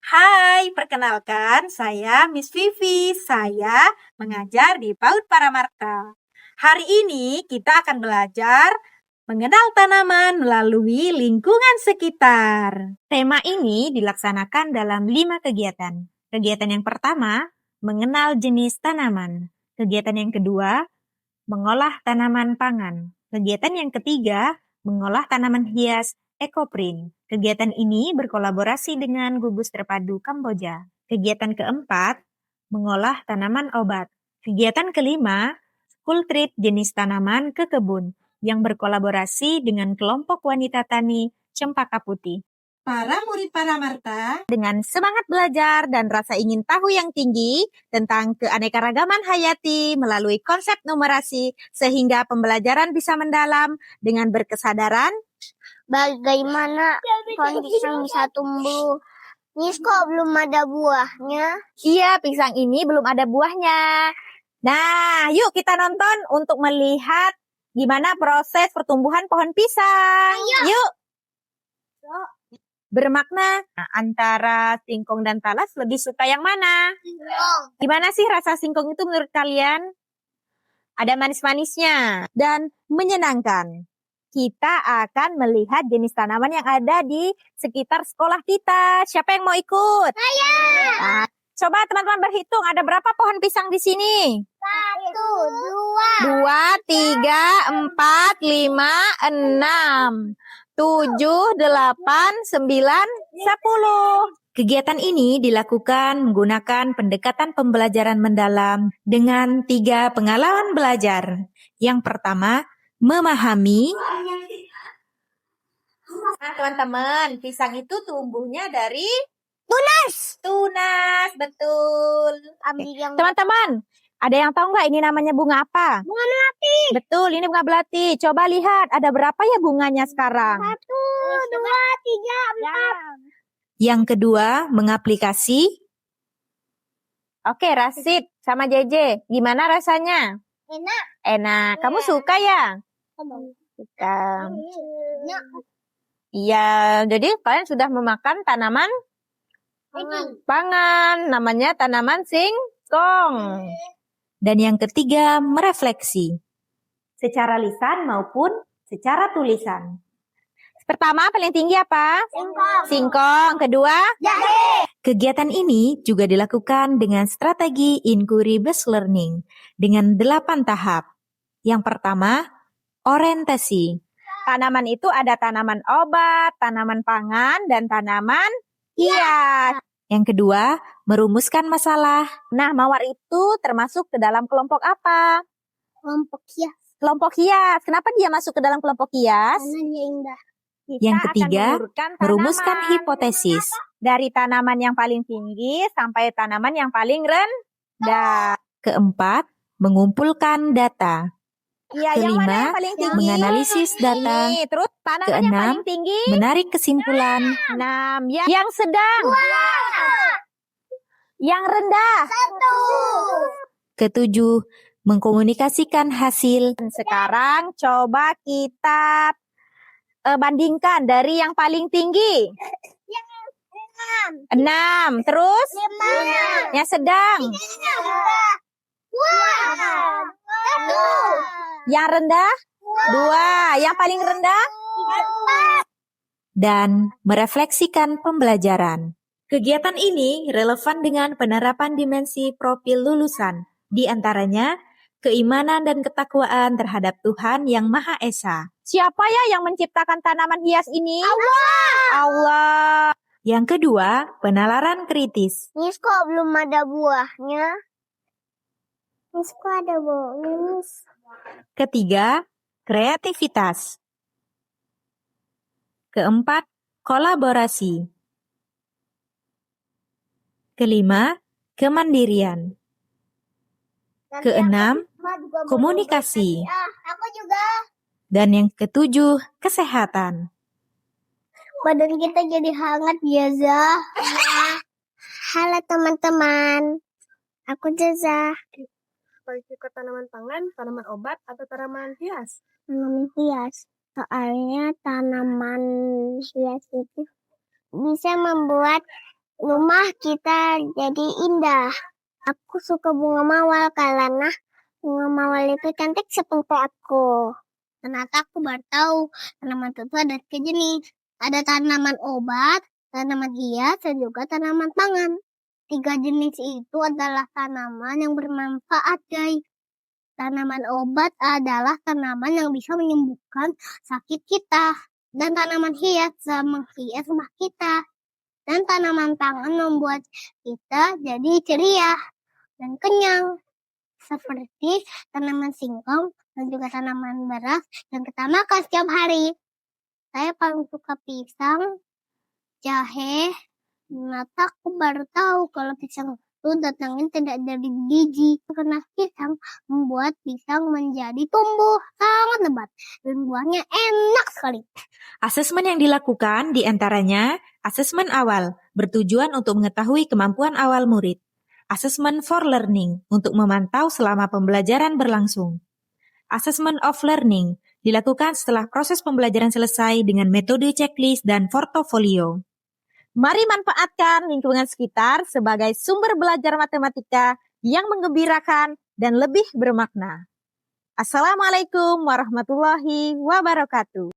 Hai, perkenalkan saya Miss Vivi. Saya mengajar di PAUD Paramarta. Hari ini kita akan belajar mengenal tanaman melalui lingkungan sekitar. Tema ini dilaksanakan dalam 5 kegiatan. Kegiatan yang pertama, mengenal jenis tanaman. Kegiatan yang kedua, mengolah tanaman pangan. Kegiatan yang ketiga, mengolah tanaman hias ekoprint. Kegiatan ini berkolaborasi dengan Gugus Terpadu Kamboja. Kegiatan keempat, mengolah tanaman obat. Kegiatan kelima, school trip jenis tanaman ke kebun yang berkolaborasi dengan kelompok wanita tani Cempaka Putih. Para murid Paramarta dengan semangat belajar dan rasa ingin tahu yang tinggi tentang keanekaragaman hayati melalui konsep numerasi sehingga pembelajaran bisa mendalam dengan berkesadaran Bagaimana pohon pisang bisa tumbuh? Nis, kok belum ada buahnya? Iya, pisang ini belum ada buahnya. Nah, yuk kita nonton untuk melihat gimana proses pertumbuhan pohon pisang. Yuk. Bermakna antara singkong dan talas lebih suka yang mana? Singkong. Gimana sih rasa singkong itu menurut kalian? Ada manis-manisnya dan menyenangkan. Kita akan melihat jenis tanaman yang ada di sekitar sekolah kita. Siapa yang mau ikut? Saya. Nah, coba teman-teman berhitung, ada berapa pohon pisang di sini? 1, 2, 2, 3, 4, 5, 6, 7, 8, 9, 10. Kegiatan ini dilakukan menggunakan pendekatan pembelajaran mendalam dengan 3 pengalaman belajar. Yang pertama, memahami. Nah, teman-teman, pisang itu tumbuhnya dari tunas. tunas, betul. Ambil yang Teman-teman, ada yang tahu nggak ini namanya bunga apa? bunga melati. Betul, ini bunga belati. Coba lihat, ada berapa ya bunganya sekarang? 1, 2, 3, 4. Yang kedua, mengaplikasi. Oke, Rasid sama JJ, gimana rasanya? Enak. Enak. Kamu suka ya? Suka. Enak. Iya, jadi kalian sudah memakan tanaman pangan, namanya tanaman singkong. Dan yang ketiga, merefleksi. Secara lisan maupun secara tulisan. Pertama, paling tinggi apa? Singkong. Singkong. Kedua? Jahe. Kegiatan ini juga dilakukan dengan strategi inquiry based learning dengan 8 tahap. Yang pertama, orientasi. Tanaman itu ada tanaman obat, tanaman pangan, dan tanaman hias. Yang kedua, merumuskan masalah. Nah, mawar itu termasuk ke dalam kelompok apa? Kelompok hias. Kelompok hias. Kenapa dia masuk ke dalam kelompok hias? Karena dia indah. Yang ketiga, merumuskan hipotesis. Dari tanaman yang paling tinggi sampai tanaman yang paling rendah. Keempat, mengumpulkan data. Kelima, menganalisis data. Terus tanaman yang Keenam, paling tinggi. menarik kesimpulan. 6. Yang sedang. Yang rendah. 1. Ketujuh, mengkomunikasikan hasil. Sekarang coba kita bandingkan dari yang paling tinggi. 6. Terus 5. yang sedang. 2. Yang rendah 2. Yang paling rendah. Dan merefleksikan pembelajaran. Kegiatan ini relevan dengan penerapan dimensi profil lulusan. Di antaranya, keimanan dan ketakwaan terhadap Tuhan Yang Maha Esa. Siapa ya yang menciptakan tanaman hias ini? Allah. Yang kedua, penalaran kritis. Nis, kok belum ada buahnya? Nis, kok ada buahnya, Nis? Ketiga, kreativitas. Keempat, kolaborasi. Kelima, kemandirian. Keenam, komunikasi. Aku juga. Dan yang ketujuh, kesehatan. Badan kita jadi hangat ya, Zah. Halo teman-teman. Aku Zah. Paling suka tanaman pangan, tanaman obat, atau tanaman hias? Tanaman hias. Soalnya tanaman hias itu bisa membuat rumah kita jadi indah. Aku suka bunga mawar karena bunga mawar itu cantik seperti aku. Ternyata aku baru tahu tanaman itu ada 3 jenis. Ada tanaman obat, tanaman hias, dan juga tanaman pangan. 3 jenis itu adalah tanaman yang bermanfaat, guys. Tanaman obat adalah tanaman yang bisa menyembuhkan sakit kita. Dan tanaman hias menghias rumah kita. Dan tanaman pangan membuat kita jadi ceria dan kenyang. Seperti tanaman singkong dan juga tanaman beras yang kita makan setiap hari. Saya paling suka pisang, jahe. Ternyata aku baru tahu kalau pisang itu datangnya tidak dari biji. Karena pisang membuat pisang menjadi tumbuh sangat lebat dan buahnya enak sekali. Asesmen yang dilakukan diantaranya asesmen awal, bertujuan untuk mengetahui kemampuan awal murid. Asesmen for learning, untuk memantau selama pembelajaran berlangsung. Assessment of learning, dilakukan setelah proses pembelajaran selesai dengan metode checklist dan portofolio. Mari manfaatkan lingkungan sekitar sebagai sumber belajar matematika yang menggembirakan dan lebih bermakna. Assalamualaikum warahmatullahi wabarakatuh.